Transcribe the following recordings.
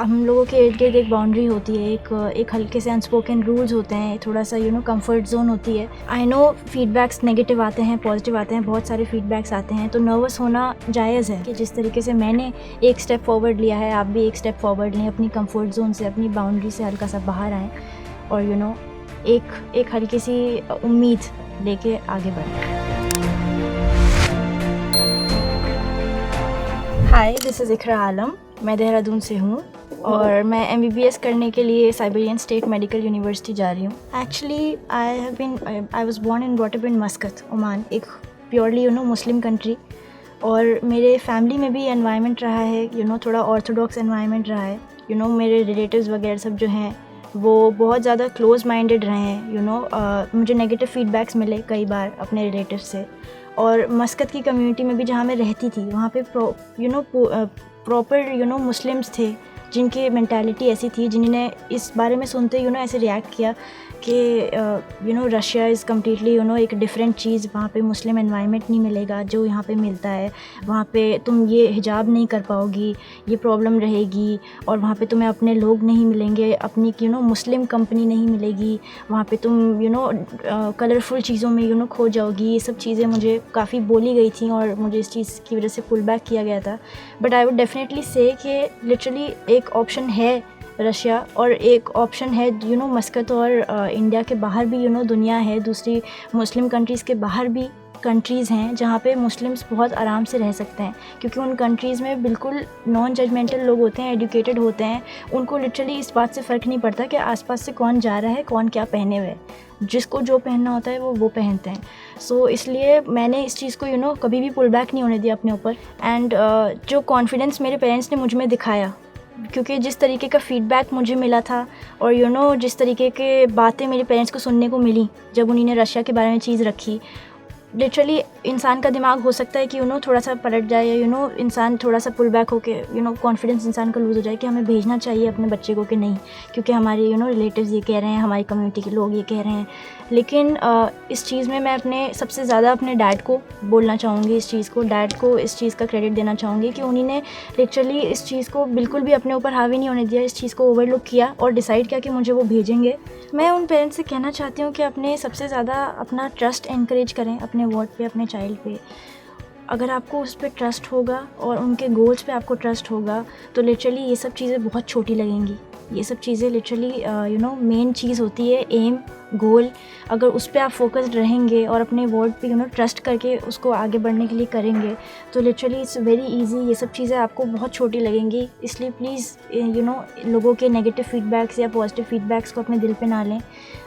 हम लोगों के इर्द गिर्द एक बाउंड्री होती है, एक हल्के से अनस्पोकन रूल्स होते हैं, थोड़ा सा कंफर्ट जोन होती है। आई नो फीडबैक्स नेगेटिव आते हैं, पॉजिटिव आते हैं, बहुत सारे फीडबैक्स आते हैं, तो नर्वस होना जायज़ है कि जिस तरीके से मैंने एक स्टेप फॉरवर्ड लिया है, आप भी एक स्टेप फॉरवर्ड लें, अपनी कंफर्ट जोन से, अपनी बाउंड्री से हल्का सा बाहर आएँ और एक हल्की सी उम्मीद लेके आगे बढ़ें। हाय, दिस इज़ इकरा आलम। मैं देहरादून से हूँ और मैं MBBS करने के लिए साइबेरियन स्टेट मेडिकल यूनिवर्सिटी जा रही हूँ। Actually I was born and brought up in Muscat, Oman, एक प्योरली मुस्लिम कंट्री। और मेरे फैमिली में भी एनवायरनमेंट रहा है थोड़ा ऑर्थोडॉक्स एनवायरनमेंट रहा है। मेरे रिलेटिव्स वगैरह सब जो हैं वो बहुत ज़्यादा क्लोज माइंडेड रहे हैं। मुझे नेगेटिव फीडबैक्स मिले कई बार अपने रिलेटिव से। और मस्कत की कम्युनिटी में भी जहाँ मैं रहती थी वहाँ पे प्रॉपर मुस्लिम्स थे जिनकी मेंटालिटी ऐसी थी, जिन्होंने इस बारे में सुनते ऐसे रिएक्ट किया कि रशिया इज़ कम्प्लीटली एक डिफरेंट चीज़, वहाँ पे मुस्लिम एनवायरनमेंट नहीं मिलेगा जो यहाँ पे मिलता है, वहाँ पे तुम ये हिजाब नहीं कर पाओगी, ये प्रॉब्लम रहेगी, और वहाँ पे तुम्हें अपने लोग नहीं मिलेंगे, अपनी मुस्लिम कंपनी नहीं मिलेगी, वहाँ पे तुम कलरफुल चीज़ों में खो जाओगी। ये सब चीज़ें मुझे काफ़ी बोली गई थी और मुझे इस चीज़ की वजह से पुल बैक किया गया था। बट आई वुड डेफिनेटली से कि लिटरली एक ऑप्शन है रशिया और एक ऑप्शन है मस्कत, और इंडिया के बाहर भी दुनिया है, दूसरी मुस्लिम कंट्रीज़ के बाहर भी कंट्रीज़ हैं जहाँ पे मुस्लिम्स बहुत आराम से रह सकते हैं, क्योंकि उन कंट्रीज़ में बिल्कुल नॉन जजमेंटल लोग होते हैं, एजुकेटेड होते हैं। उनको लिटरली इस बात से फ़र्क नहीं पड़ता कि आसपास से कौन जा रहा है, कौन क्या पहने हुए है, जिसको जो पहनना होता है वो पहनते हैं। सो इसलिए मैंने इस चीज़ को कभी भी पुल बैक नहीं होने दिया अपने ऊपर। एंड जो कॉन्फिडेंस मेरे पेरेंट्स ने मुझ में दिखाया, क्योंकि जिस तरीके का फ़ीडबैक मुझे मिला था और जिस तरीके के बातें मेरे पेरेंट्स को सुनने को मिली जब उन्होंने रशिया के बारे में चीज़ रखी, लिटरली इंसान का दिमाग हो सकता है कि थोड़ा सा पलट जाए, या इंसान थोड़ा सा पुल बैक होके कॉन्फिडेंस इंसान का लूज़ हो जाए कि हमें भेजना चाहिए अपने बच्चे को कि नहीं, क्योंकि हमारे रिलेटिव्स ये कह रहे हैं, हमारी कम्युनिटी के लोग ये कह रहे हैं। लेकिन इस चीज़ में मैं सबसे ज़्यादा अपने डैड को बोलना चाहूँगी, डैड को इस चीज़ का क्रेडिट देना चाहूँगी कि उन्होंने लिटरली इस चीज़ को बिल्कुल भी अपने ऊपर हावी नहीं होने दिया, इस चीज़ को ओवरलुक किया और डिसाइड किया कि मुझे वो भेजेंगे। मैं उन पेरेंट्स से कहना चाहती हूँ कि अपने सबसे ज़्यादा अपना ट्रस्ट एनकरेज करें अपने वर्ड पे, अपने चाइल्ड पे। अगर आपको उस पर ट्रस्ट होगा और उनके गोल्स पे आपको ट्रस्ट होगा तो लिटरली ये सब चीज़ें बहुत छोटी लगेंगी। ये सब चीज़ें लिटरली मेन चीज़ होती है, एम, गोल। अगर उस पर आप फोकस्ड रहेंगे और अपने वर्ड पे ट्रस्ट करके उसको आगे बढ़ने के लिए करेंगे तो लिटरली इट्स वेरी इजी। ये सब चीज़ें आपको बहुत छोटी लगेंगी। इसलिए प्लीज़ लोगों के नेगेटिव फीडबैक्स या पॉजिटिव फीडबैक्स को अपने दिल पे ना लें।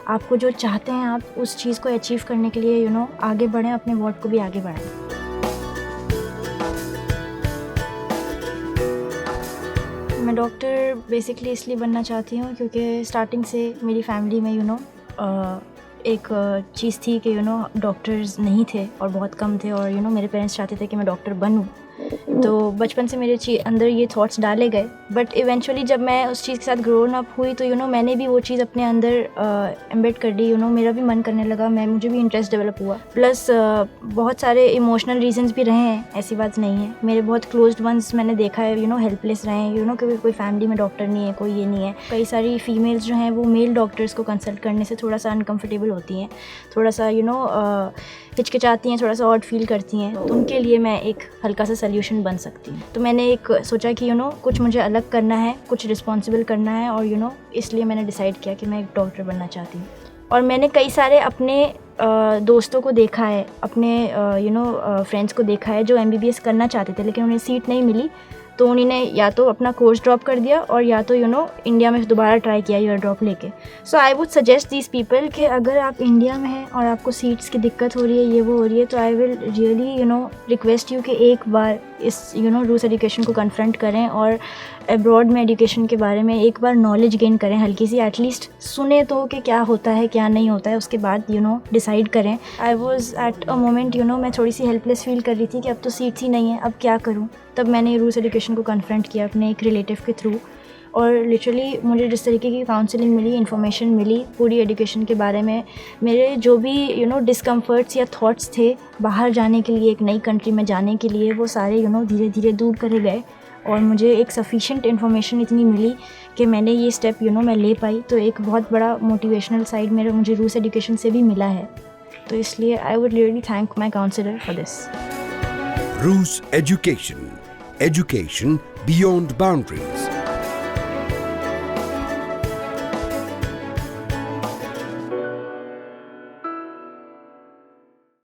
आपको जो चाहते हैं आप उस चीज़ को अचीव करने के लिए आगे बढ़ें, अपने वर्ड को भी आगे बढ़ाएं। मैं डॉक्टर बेसिकली इसलिए बनना चाहती हूँ क्योंकि स्टार्टिंग से मेरी फैमिली में एक चीज़ थी कि डॉक्टर्स नहीं थे और बहुत कम थे, और मेरे पेरेंट्स चाहते थे कि मैं डॉक्टर बनूँ। तो बचपन से मेरे अंदर ये थॉट्स डाले गए। बट इवेंचुअली जब मैं उस चीज़ के साथ ग्रोन अप हुई तो मैंने भी वो चीज़ अपने अंदर एम्बेड कर दी। मेरा भी मन करने लगा, मुझे भी इंटरेस्ट डेवलप हुआ। प्लस बहुत सारे इमोशनल रीजंस भी रहे हैं, ऐसी बात नहीं है। मेरे बहुत क्लोज्ड वंस मैंने देखा है हेल्पलेस रहे हैं, क्योंकि कोई फैमिली में डॉक्टर नहीं है, कोई ये नहीं है। कई सारी फीमेल्स जो हैं वो मेल डॉक्टर्स को कंसल्ट करने से थोड़ा सा अनकम्फर्टेबल होती हैं, थोड़ा सा हिचकिचाती हैं, थोड़ा सा ऑड फील करती हैं। तो उनके लिए मैं एक हल्का सा सल्यूशन बन सकती हूँ। तो मैंने एक सोचा कि कुछ मुझे अलग करना है, कुछ रिस्पॉन्सिबल करना है, और इसलिए मैंने डिसाइड किया कि मैं एक डॉक्टर बनना चाहती हूँ। और मैंने कई सारे अपने दोस्तों को देखा है, अपने फ्रेंड्स को देखा है जो MBBS करना चाहते थे लेकिन उन्हें सीट नहीं मिली, तो उन्होंने या तो अपना कोर्स ड्रॉप कर दिया और या तो इंडिया में दोबारा ट्राई किया ईयर ड्रॉप लेके। So I would suggest these people कि अगर आप इंडिया में हैं और आपको सीट्स की दिक्कत हो रही है, ये वो हो रही है, तो I will really request you कि एक बार इस रूस एजुकेशन को कन्फ्रंट करें और अब्रॉड में एजुकेशन के बारे में एक बार नॉलेज गेन करें, हल्की सी एटलीस्ट सुने तो कि क्या होता है क्या नहीं होता है, उसके बाद डिसाइड करें। I was at a moment मैं थोड़ी सी हेल्पलेस फील कर रही थी कि अब तो सीट्स ही नहीं है, अब क्या करूँ। तब मैंने रूस एजुकेशन को कन्फ्रंट किया अपने एक रिलेटिव के थ्रू, और लिटरली मुझे जिस तरीके की काउंसलिंग मिली, इन्फॉर्मेशन मिली पूरी एजुकेशन के बारे में, मेरे जो भी डिस्कम्फर्ट्स या थॉट्स थे बाहर जाने के लिए, एक नई कंट्री में जाने के लिए, वो सारे धीरे धीरे दूर करे गए। और मुझे एक सफिशिएंट इन्फॉर्मेशन इतनी मिली कि मैंने ये स्टेप मैं ले पाई। तो एक बहुत बड़ा मोटिवेशनल साइड मेरा मुझे रूस एजुकेशन से भी मिला है। तो इसलिए I would really thank my counsellor for this. Rus education, education beyond boundaries.